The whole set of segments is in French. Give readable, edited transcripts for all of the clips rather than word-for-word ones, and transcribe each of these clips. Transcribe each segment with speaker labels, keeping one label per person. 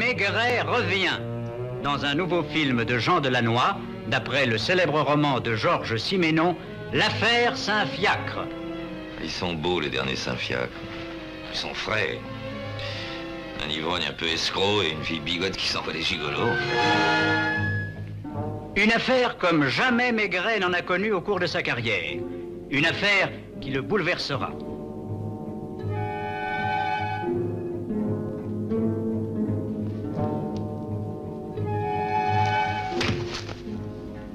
Speaker 1: Maigret revient dans un nouveau film de Jean Delannoy, d'après le célèbre roman de Georges Simenon, L'affaire Saint-Fiacre.
Speaker 2: Ils sont beaux, les derniers Saint-Fiacre. Ils sont frais. Un ivrogne un peu escroc et une fille bigote qui s'envoie des gigolos.
Speaker 1: Une affaire comme jamais Maigret n'en a connu au cours de sa carrière. Une affaire qui le bouleversera.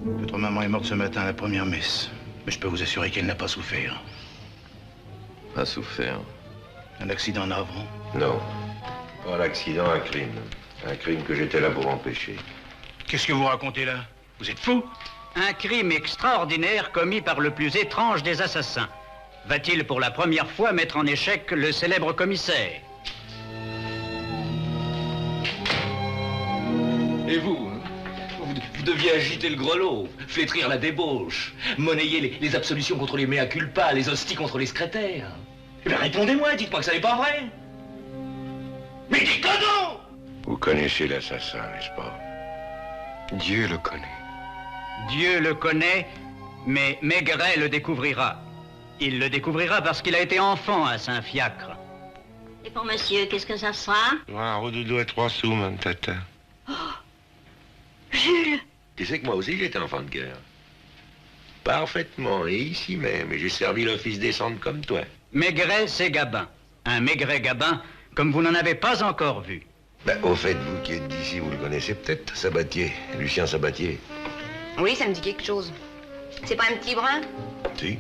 Speaker 3: Votre maman est morte ce matin à la première messe. Mais je peux vous assurer qu'elle n'a pas souffert.
Speaker 2: Pas souffert?
Speaker 3: Un accident navrant?
Speaker 4: Non. Pas l'accident, un crime. Un crime que j'étais là pour empêcher.
Speaker 3: Qu'est-ce que vous racontez là? Vous êtes fou?
Speaker 1: Un crime extraordinaire commis par le plus étrange des assassins. Va-t-il pour la première fois mettre en échec le célèbre commissaire?
Speaker 5: Et vous, vous deviez agiter le grelot, flétrir la débauche, monnayer les absolutions contre les mea culpa, les hosties contre les secrétaires. Eh bien, répondez-moi, dites-moi que ça n'est pas vrai. Mais dites que non!
Speaker 4: Vous connaissez l'assassin, n'est-ce pas?
Speaker 2: Dieu le connaît.
Speaker 1: Dieu le connaît, mais Maigret le découvrira. Il le découvrira parce qu'il a été enfant à Saint-Fiacre.
Speaker 6: Et pour monsieur, qu'est-ce que ça sera?
Speaker 4: Un redoudou à 3 sous, mon tata.
Speaker 6: Jules!
Speaker 4: Tu sais que moi aussi, j'étais enfant de guerre. Parfaitement, et ici même, et j'ai servi l'office des centres comme toi.
Speaker 1: Maigret, c'est Gabin. Un Maigret Gabin, comme vous n'en avez pas encore vu.
Speaker 4: Ben, au fait, vous qui êtes d'ici, vous le connaissez peut-être, Sabatier, Lucien Sabatier.
Speaker 7: Oui, ça me dit quelque chose. C'est pas un petit brun?
Speaker 4: Si.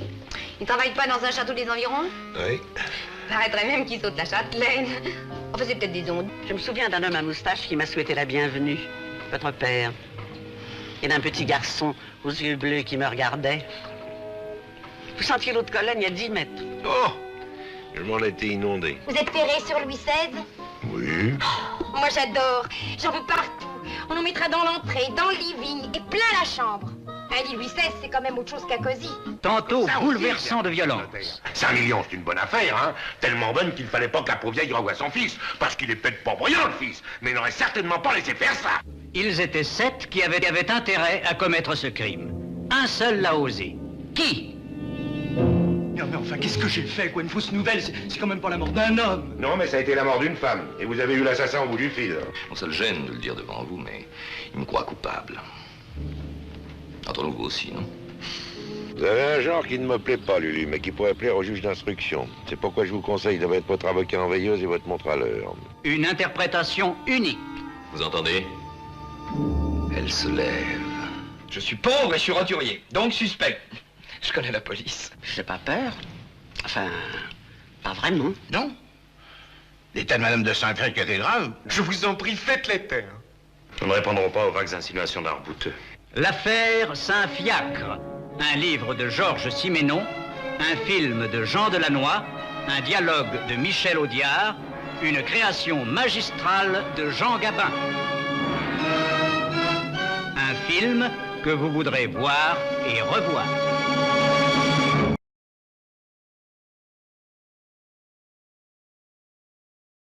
Speaker 7: Il travaille pas dans un château des environs?
Speaker 4: Oui.
Speaker 7: Paraîtrait même qu'il saute la châtelaine. Enfin, c'est peut-être des ondes.
Speaker 8: Je me souviens d'un homme à moustache qui m'a souhaité la bienvenue. Votre père. Et d'un petit garçon aux yeux bleus qui me regardait. Vous sentiez l'eau de Cologne il y a 10 mètres.
Speaker 4: Oh! Je m'en étais inondé.
Speaker 7: Vous êtes terré sur Louis XVI?
Speaker 4: Oui.
Speaker 7: Moi, j'adore. J'en veux partout. On en mettra dans l'entrée, dans le living et plein la chambre. Un lit Louis XVI, c'est quand même autre chose qu'un cosy.
Speaker 1: Tantôt
Speaker 4: Ça aussi,
Speaker 1: bouleversant de violence.
Speaker 4: 5 millions, c'est une bonne affaire, hein? Tellement bonne qu'il fallait pas que la pauvre vieille renvoie son fils. Parce qu'il est peut-être pas brillant, le fils. Mais il n'aurait certainement pas laissé faire ça.
Speaker 1: Ils étaient 7 qui avaient intérêt à commettre ce crime. Un seul l'a osé. Qui?
Speaker 9: Non mais enfin, qu'est-ce que j'ai fait, quoi? Une fausse nouvelle, c'est quand même pas la mort d'un homme.
Speaker 4: Non, mais ça a été la mort d'une femme. Et vous avez eu l'assassin au bout du fil.
Speaker 2: Bon, ça le gêne de le dire devant vous, mais il me croit coupable. Entre nous, vous aussi, non?
Speaker 4: Vous avez un genre qui ne me plaît pas, Lulu, mais qui pourrait plaire au juge d'instruction. C'est pourquoi je vous conseille de mettre votre avocat en veilleuse et votre montre à l'heure.
Speaker 1: Une interprétation unique.
Speaker 2: Vous entendez? Elle se lève.
Speaker 5: Je suis pauvre et je suis roturier, donc suspect. Je connais la police.
Speaker 8: J'ai pas peur. Enfin, pas vraiment.
Speaker 3: Non. L'état de Madame de Saint-Cré était grave.
Speaker 5: Je vous en prie, faites les taire.
Speaker 4: Nous ne répondrons pas aux vagues insinuations d'Arbouteux.
Speaker 1: L'affaire Saint-Fiacre. Un livre de Georges Simenon, un film de Jean Delannoy, un dialogue de Michel Audiard, une création magistrale de Jean Gabin. Un film que vous voudrez voir et revoir.